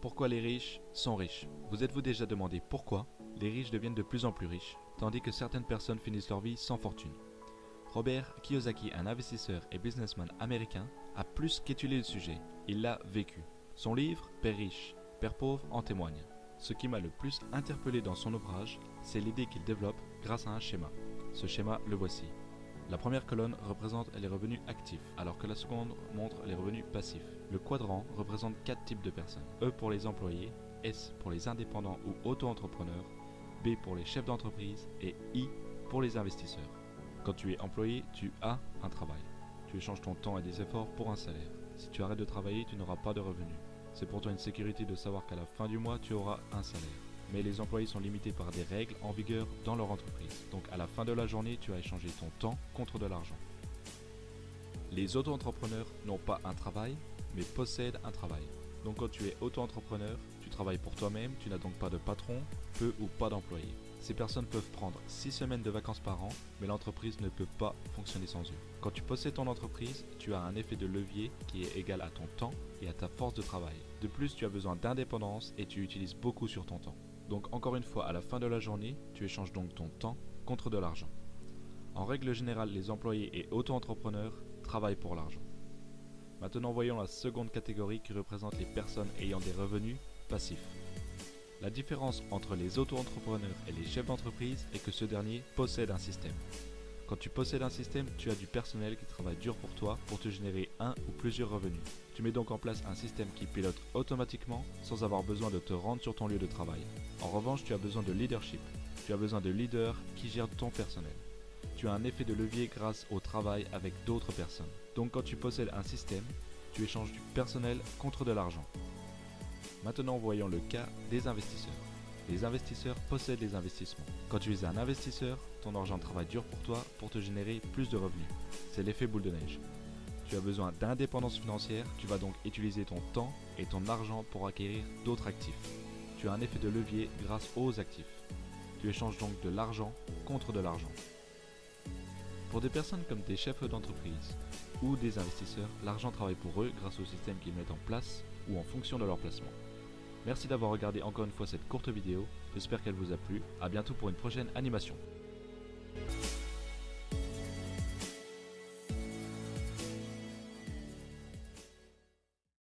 Pourquoi les riches sont riches? Vous êtes-vous déjà demandé pourquoi les riches deviennent de plus en plus riches, tandis que certaines personnes finissent leur vie sans fortune? Robert Kiyosaki, un investisseur et businessman américain, a plus qu'étudié le sujet, il l'a vécu. Son livre « Père riche, Père pauvre » en témoigne. Ce qui m'a le plus interpellé dans son ouvrage, c'est l'idée qu'il développe grâce à un schéma. Ce schéma, le voici. La première colonne représente les revenus actifs, alors que la seconde montre les revenus passifs. Le quadrant représente 4 types de personnes. E pour les employés, S pour les indépendants ou auto-entrepreneurs, B pour les chefs d'entreprise et I pour les investisseurs. Quand tu es employé, tu as un travail. Tu échanges ton temps et des efforts pour un salaire. Si tu arrêtes de travailler, tu n'auras pas de revenus. C'est pour toi une sécurité de savoir qu'à la fin du mois, tu auras un salaire. Mais les employés sont limités par des règles en vigueur dans leur entreprise. Donc à la fin de la journée, tu as échangé ton temps contre de l'argent. Les auto-entrepreneurs n'ont pas un travail, mais possèdent un travail. Donc quand tu es auto-entrepreneur, tu travailles pour toi-même, tu n'as donc pas de patron, peu ou pas d'employés. Ces personnes peuvent prendre 6 semaines de vacances par an, mais l'entreprise ne peut pas fonctionner sans eux. Quand tu possèdes ton entreprise, tu as un effet de levier qui est égal à ton temps et à ta force de travail. De plus, tu as besoin d'indépendance et tu utilises beaucoup sur ton temps. Donc encore une fois, à la fin de la journée, tu échanges donc ton temps contre de l'argent. En règle générale, les employés et auto-entrepreneurs travaillent pour l'argent. Maintenant, voyons la seconde catégorie qui représente les personnes ayant des revenus passifs. La différence entre les auto-entrepreneurs et les chefs d'entreprise est que ce dernier possède un système. Quand tu possèdes un système, tu as du personnel qui travaille dur pour toi pour te générer un ou plusieurs revenus. Tu mets donc en place un système qui pilote automatiquement sans avoir besoin de te rendre sur ton lieu de travail. En revanche, tu as besoin de leadership. Tu as besoin de leaders qui gèrent ton personnel. Tu as un effet de levier grâce au travail avec d'autres personnes. Donc quand tu possèdes un système, tu échanges du personnel contre de l'argent. Maintenant, voyons le cas des investisseurs. Les investisseurs possèdent les investissements. Quand tu es un investisseur, ton argent travaille dur pour toi pour te générer plus de revenus. C'est l'effet boule de neige. Tu as besoin d'indépendance financière, tu vas donc utiliser ton temps et ton argent pour acquérir d'autres actifs. Tu as un effet de levier grâce aux actifs. Tu échanges donc de l'argent contre de l'argent. Pour des personnes comme des chefs d'entreprise ou des investisseurs, l'argent travaille pour eux grâce au système qu'ils mettent en place ou en fonction de leur placement. Merci d'avoir regardé encore une fois cette courte vidéo, j'espère qu'elle vous a plu, à bientôt pour une prochaine animation.